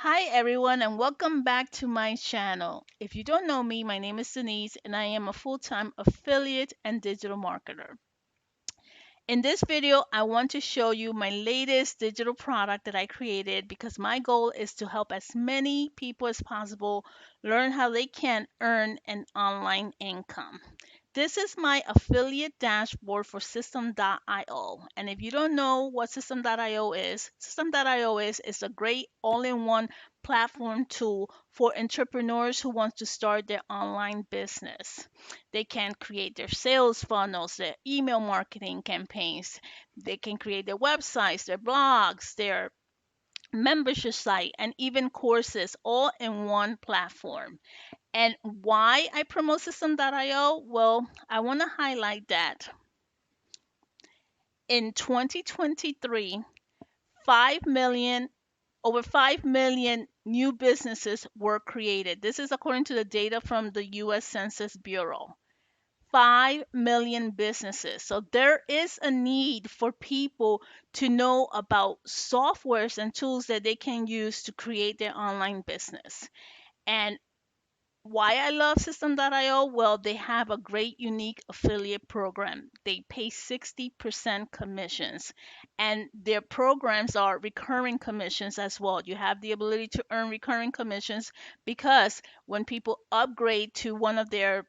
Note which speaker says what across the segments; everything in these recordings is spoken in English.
Speaker 1: Hi everyone and welcome back to my channel. If you don't know me, my name is Denise and I am a full-time affiliate and digital marketer. In this video, I want to show you my latest digital product that I created because my goal is to help as many people as possible learn how they can earn an online income. This is my affiliate dashboard for System.io. And if you don't know what System.io is, System.io is a great all-in-one platform tool for entrepreneurs who want to start their online business. They can create their sales funnels, their email marketing campaigns. They can create their websites, their blogs, their membership site, and even courses all in one platform. And why I promote System.io? Well, I want to highlight that in 2023, 5 million, over 5 million new businesses were created. This is according to the data from the US Census Bureau. 5 million businesses. So there is a need for people to know about softwares and tools that they can use to create their online business. And why I love System.io? Well, they have a great unique affiliate program. They pay 60% commissions, and their programs are recurring commissions as well. You have the ability to earn recurring commissions because when people upgrade to one of their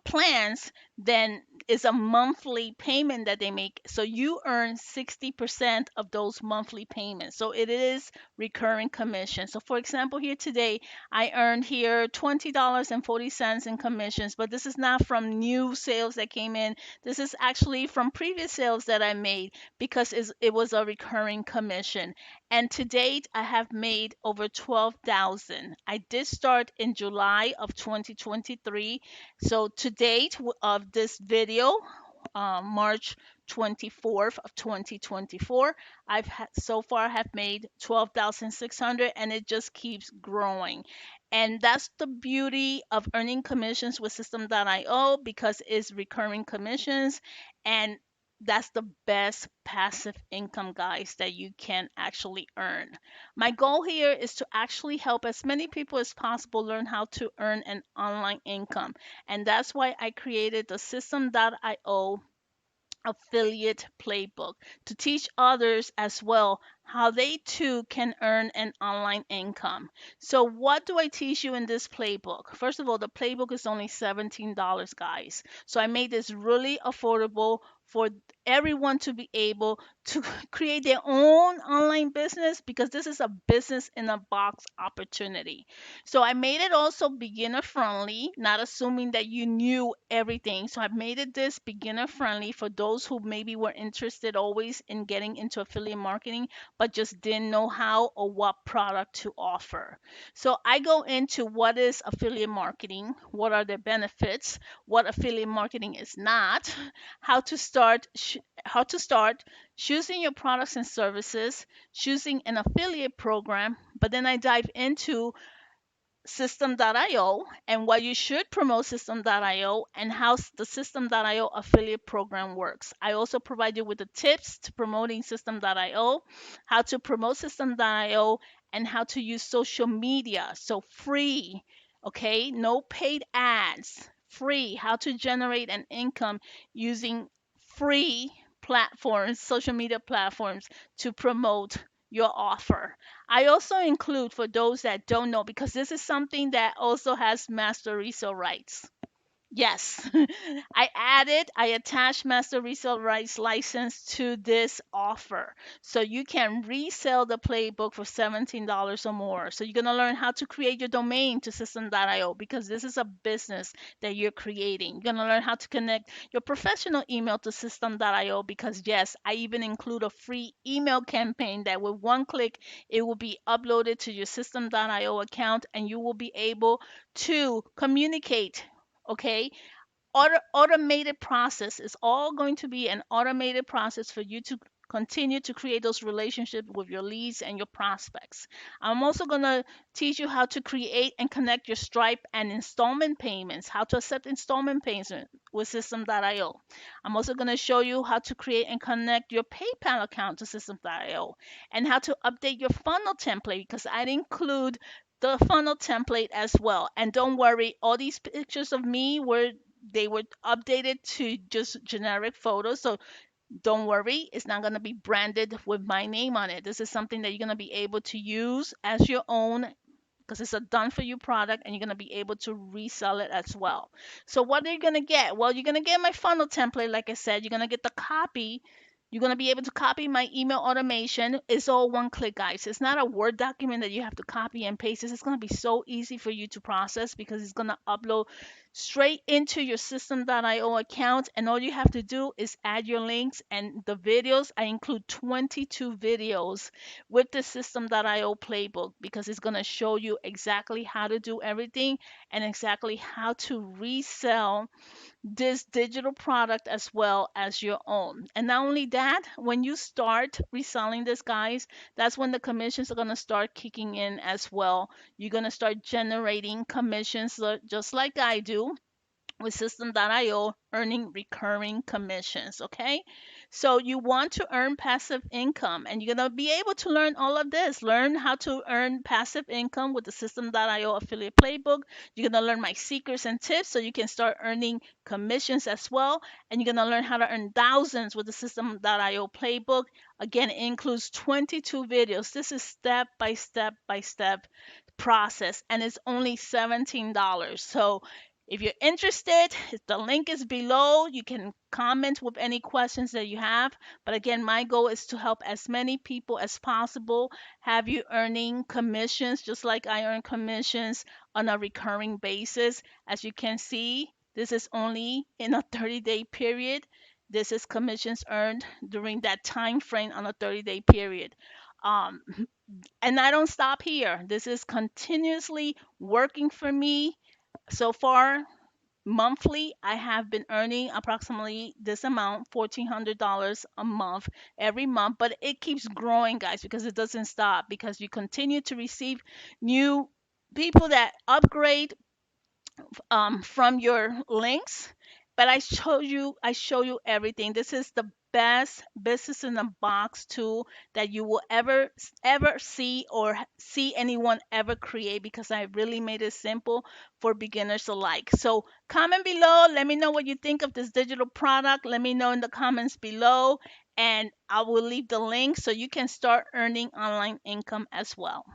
Speaker 1: plans, then it's a monthly payment that they make. So you earn 60% of those monthly payments. So it is recurring commission. So for example, here today, I earned here $20.40 in commissions, but this is not from new sales that came in. This is actually from previous sales that I made because it was a recurring commission. And to date, I have made over 12,000. I did start in July of 2023, so to date of this video, March 24th of 2024, so far have made 12,600 and it just keeps growing. And that's the beauty of earning commissions with System.io because it's recurring commissions, and that's the best passive income, guys, that you can actually earn. My goal here is to actually help as many people as possible learn how to earn an online income. And that's why I created the System.io affiliate playbook to teach others as well how they too can earn an online income. So, what do I teach you in this playbook? First of all, the playbook is only $17, guys. So, I made this really affordable for everyone to be able to create their own online business because this is a business in a box opportunity. So I made it also beginner friendly, not assuming that you knew everything. So I made it this beginner friendly for those who maybe were interested always in getting into affiliate marketing, but just didn't know how or what product to offer. So I go into what is affiliate marketing, what are the benefits, what affiliate marketing is not, how to start, how to start choosing your products and services, choosing an affiliate program, but then I dive into System.io and why you should promote System.io and how the System.io affiliate program works. I also provide you with the tips to promoting System.io, how to promote System.io, and how to use social media. So free, okay? No paid ads, free. How to generate an income using free platforms, social media platforms to promote your offer. I also include for those that don't know, because this is something that also has master resale rights. Yes, I attached master resale rights license to this offer. So you can resell the playbook for $17 or more. So you're going to learn how to create your domain to System.io because this is a business that you're creating. You're going to learn how to connect your professional email to System.io because, yes, I even include a free email campaign that with one click, it will be uploaded to your System.io account and you will be able to communicate, okay, automated process is all going to be an automated process for you to continue to create those relationships with your leads and your prospects. I'm also going to teach you how to create and connect your Stripe and installment payments, how to accept installment payments with System.io. I'm also going to show you how to create and connect your PayPal account to System.io, and how to update your funnel template, because I'd include the funnel template as well. And don't worry, all these pictures of me were updated to just generic photos. So don't worry, it's not going to be branded with my name on it. This is something that you're going to be able to use as your own, because it's a done for you product, and you're going to be able to resell it as well. So what are you going to get? Well, you're going to get my funnel template. Like I said, you're going to get the copy. You're going to be able to copy my email automation. It's all one click, guys. It's not a Word document that you have to copy and paste. It's going to be so easy for you to process, because it's going to upload straight into your System.io account. And all you have to do is add your links and the videos. I include 22 videos with the System.io playbook, because it's going to show you exactly how to do everything, and exactly how to resell this digital product as well as your own. And not only that, when you start reselling this, guys, that's when the commissions are going to start kicking in as well. You're going to start generating commissions, just like I do with System.io, earning recurring commissions. Okay, so you want to earn passive income, and you're going to be able to learn all of this. Learn how to earn passive income with the System.io affiliate playbook. You're going to learn my secrets and tips, so you can start earning commissions as well. And you're going to learn how to earn thousands with the System.io playbook. Again, it includes 22 videos. This is step by step by step process, and it's only $17. So if you're interested, the link is below. You can comment with any questions that you have. But again, my goal is to help as many people as possible have you earning commissions, just like I earn commissions on a recurring basis. As you can see, this is only in a 30-day period. This is commissions earned during that time frame on a 30-day period. Um, and I don't stop here. This is continuously working for me. So far, monthly, I have been earning approximately this amount, $1,400 a month, every month. But it keeps growing, guys, because it doesn't stop, because you continue to receive new people that upgrade from your links. But I show you everything. This is the best business in a box tool that you will ever see, or see anyone ever create, because I really made it simple for beginners alike. So comment below, let me know what you think of this digital product. Let me know in the comments below, and I will leave the link so you can start earning online income as well.